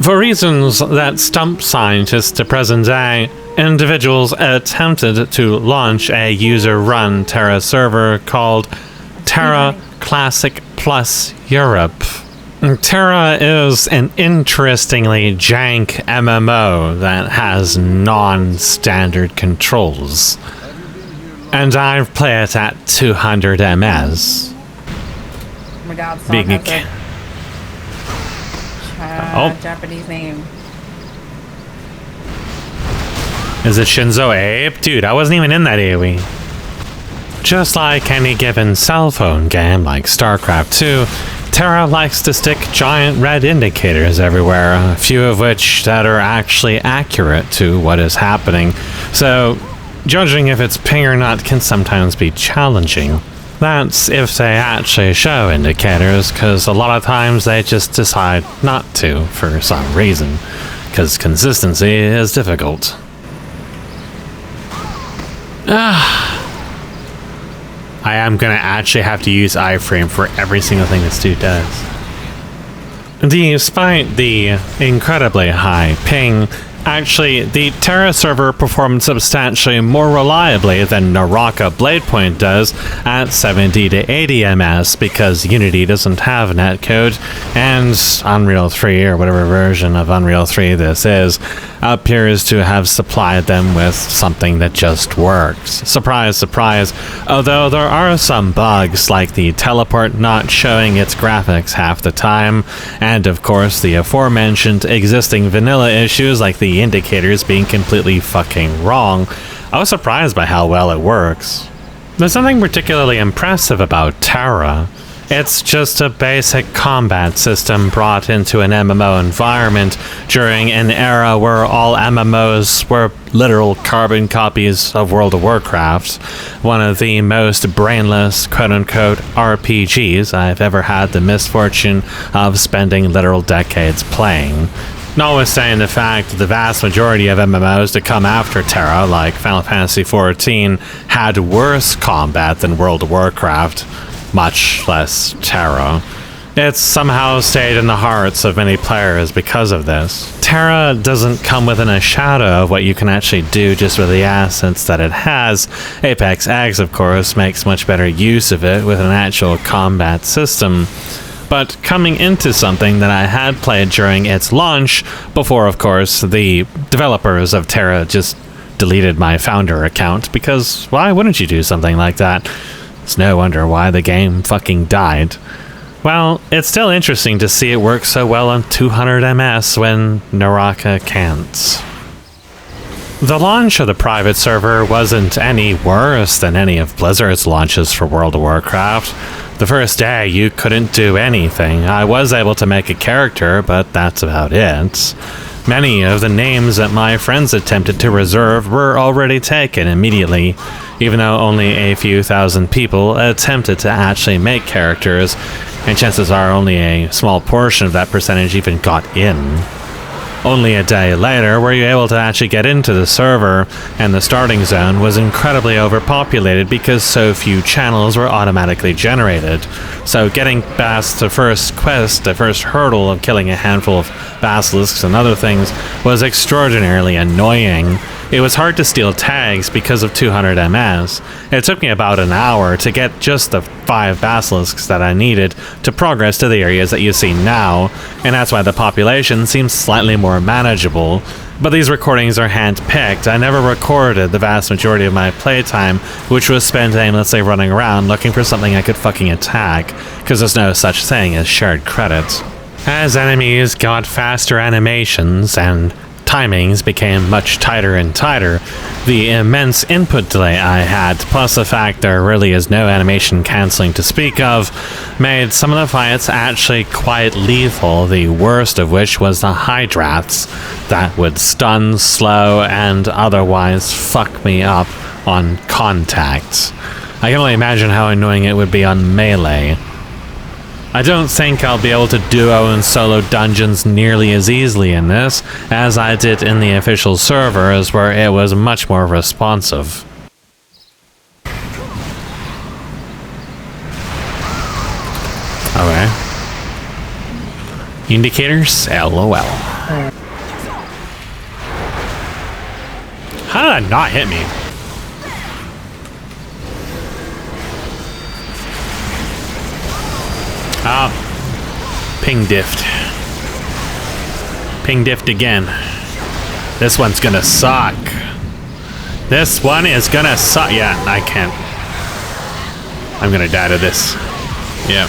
For reasons that stump scientists to present day, individuals attempted to launch a user-run Tera server called Tera Classic Plus Europe. Tera is an interestingly jank MMO that has non-standard controls. And I play it at 200 ms. Oh my god, Being a Japanese name. Is it Shinzo Abe? Dude, I wasn't even in that AoE. Just like any given cell phone game like StarCraft 2, Tera likes to stick giant red indicators everywhere, a few of which that are actually accurate to what is happening. So, judging if it's ping or not can sometimes be challenging. That's if they actually show indicators, because a lot of times they just decide not to for some reason, because consistency is difficult. I am gonna actually have to use iframe for every single thing this dude does. Despite the incredibly high ping, actually, the Tera server performed substantially more reliably than Naraka Bladepoint does at 70 to 80 ms because Unity doesn't have netcode, and Unreal 3, or whatever version of Unreal 3 this is, appears to have supplied them with something that just works. Surprise, surprise, although there are some bugs like the teleport not showing its graphics half the time, and of course the aforementioned existing vanilla issues like the indicators being completely fucking wrong. I was surprised by how well it works. There's nothing particularly impressive about Tera. It's just a basic combat system brought into an MMO environment during an era where all MMOs were literal carbon copies of World of Warcraft, one of the most brainless quote-unquote RPGs I've ever had the misfortune of spending literal decades playing. Notwithstanding the fact that the vast majority of MMOs to come after Tera, like Final Fantasy XIV, had worse combat than World of Warcraft, much less Tera. It's somehow stayed in the hearts of many players because of this. Tera doesn't come within a shadow of what you can actually do just with the assets that it has. Apex X, of course, makes much better use of it with an actual combat system. But coming into something that I had played during its launch, before, of course, the developers of Tera just deleted my founder account, because why wouldn't you do something like that? It's no wonder why the game fucking died. Well, it's still interesting to see it work so well on 200 ms when Naraka can't. The launch of the private server wasn't any worse than any of Blizzard's launches for World of Warcraft. The first day, you couldn't do anything. I was able to make a character, but that's about it. Many of the names that my friends attempted to reserve were already taken immediately, even though only a few thousand people attempted to actually make characters, and chances are only a small portion of that percentage even got in. Only a day later were you able to actually get into the server, and the starting zone was incredibly overpopulated because so few channels were automatically generated. So getting past the first quest, the first hurdle of killing a handful of basilisks and other things, was extraordinarily annoying. It was hard to steal tags because of 200 ms. It took me about an hour to get just the 5 basilisks that I needed to progress to the areas that you see now, and that's why the population seems slightly more manageable. But these recordings are hand-picked. I never recorded the vast majority of my playtime, which was spent aimlessly running around looking for something I could fucking attack, because there's no such thing as shared credit. As enemies got faster animations and timings became much tighter and tighter, the immense input delay I had, plus the fact there really is no animation cancelling to speak of, made some of the fights actually quite lethal, the worst of which was the Hydraths that would stun, slow, and otherwise fuck me up on contact. I can only imagine how annoying it would be on melee. I don't think I'll be able to duo and solo dungeons nearly as easily in this as I did in the official servers, where it was much more responsive. Okay. Indicators? LOL. How did that not hit me? Ah, ping diffed. Ping diffed again. This one's gonna suck. This one is gonna suck. Yeah, I can't. I'm gonna die to this. Yeah.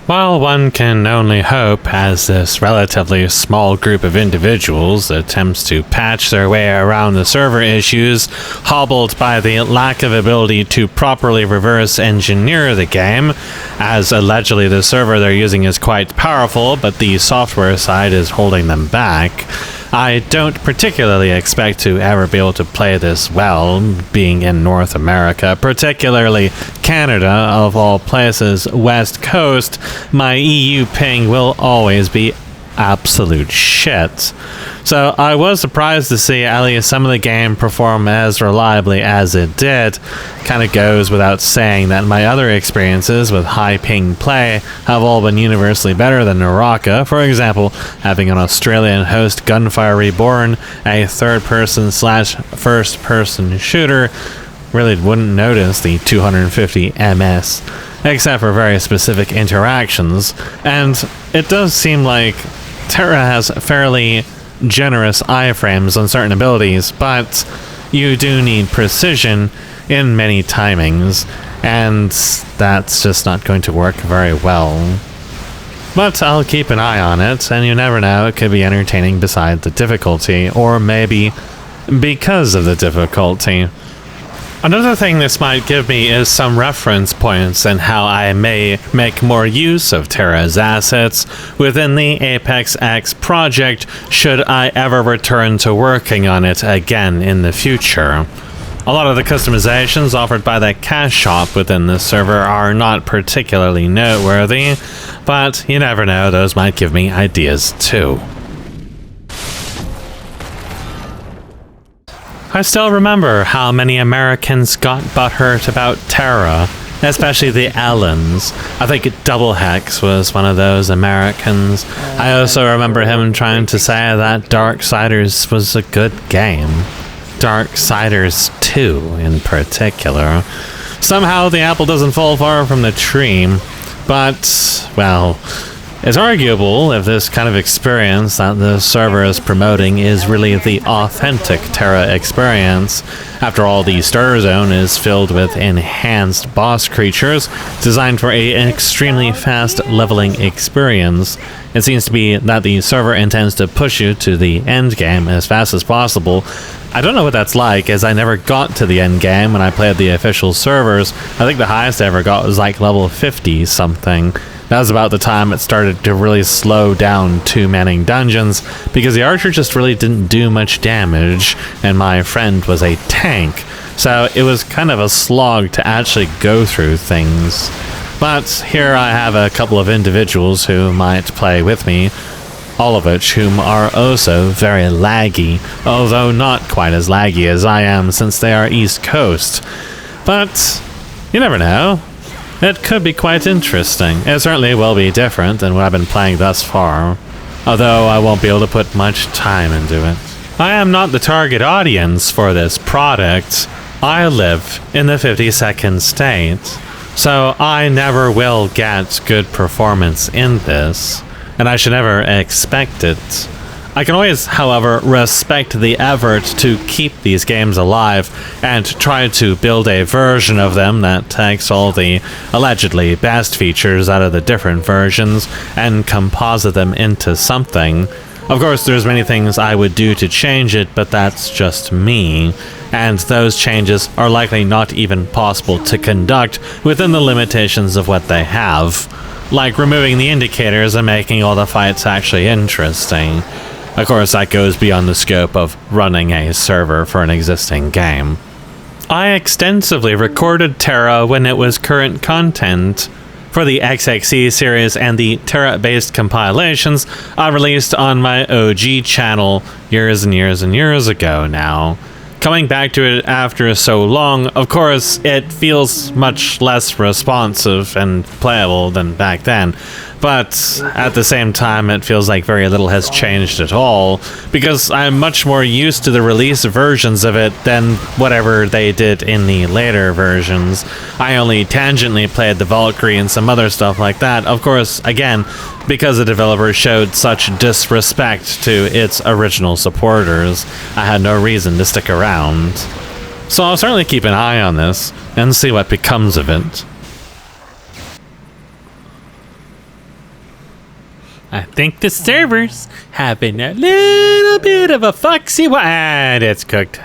While one can only hope, as this relatively small group of individuals attempts to patch their way around the server issues, hobbled by the lack of ability to properly reverse engineer the game, as allegedly the server they're using is quite powerful, but the software side is holding them back. I don't particularly expect to ever be able to play this well, being in North America, particularly Canada, of all places, West Coast. My EU ping will always be absolute shit. So I was surprised to see at least some of the game perform as reliably as it did. Kind of goes without saying that my other experiences with high ping play have all been universally better than Naraka. For example, having an Australian host Gunfire Reborn, a third-person / first-person shooter, really wouldn't notice the 250 ms, except for very specific interactions. And it does seem like Tera has fairly generous iframes on certain abilities, but you do need precision in many timings, and that's just not going to work very well. But I'll keep an eye on it, and you never know, it could be entertaining beside the difficulty, or maybe because of the difficulty. Another thing this might give me is some reference points in how I may make more use of Tera's assets within the Apex X project should I ever return to working on it again in the future. A lot of the customizations offered by the cash shop within this server are not particularly noteworthy, but you never know, those might give me ideas too. I still remember how many Americans got butthurt about Tera, especially the Allens. I think Double Hex was one of those Americans. I also remember him trying to say that Darksiders was a good game. Darksiders 2 in particular. Somehow the apple doesn't fall far from the tree, but, well, it's arguable if this kind of experience that the server is promoting is really the authentic Tera experience. After all, the starter zone is filled with enhanced boss creatures designed for an extremely fast leveling experience. It seems to be that the server intends to push you to the end game as fast as possible. I don't know what that's like, as I never got to the end game when I played the official servers. I think the highest I ever got was like level 50 something. That was about the time it started to really slow down two-manning dungeons, because the archer just really didn't do much damage, and my friend was a tank, so it was kind of a slog to actually go through things. But here I have a couple of individuals who might play with me, all of which whom are also very laggy, although not quite as laggy as I am since they are East Coast. But you never know. It could be quite interesting. It certainly will be different than what I've been playing thus far, although I won't be able to put much time into it. I am not the target audience for this product. I live in the 52nd state, so I never will get good performance in this, and I should never expect it. I can always, however, respect the effort to keep these games alive and try to build a version of them that takes all the allegedly best features out of the different versions and composite them into something. Of course, there's many things I would do to change it, but that's just me, and those changes are likely not even possible to conduct within the limitations of what they have, like removing the indicators and making all the fights actually interesting. Of course, that goes beyond the scope of running a server for an existing game. I extensively recorded Tera when it was current content. For the XXC series and the Tera-based compilations I released on my OG channel years and years and years ago now. Coming back to it after so long, of course, it feels much less responsive and playable than back then. But at the same time, it feels like very little has changed at all, because I'm much more used to the release versions of it than whatever they did in the later versions. I only tangentially played the Valkyrie and some other stuff like that. Of course, again, because the developer showed such disrespect to its original supporters, I had no reason to stick around. So I'll certainly keep an eye on this and see what becomes of it. I think the server's having a little bit of a foxy and it's cooked.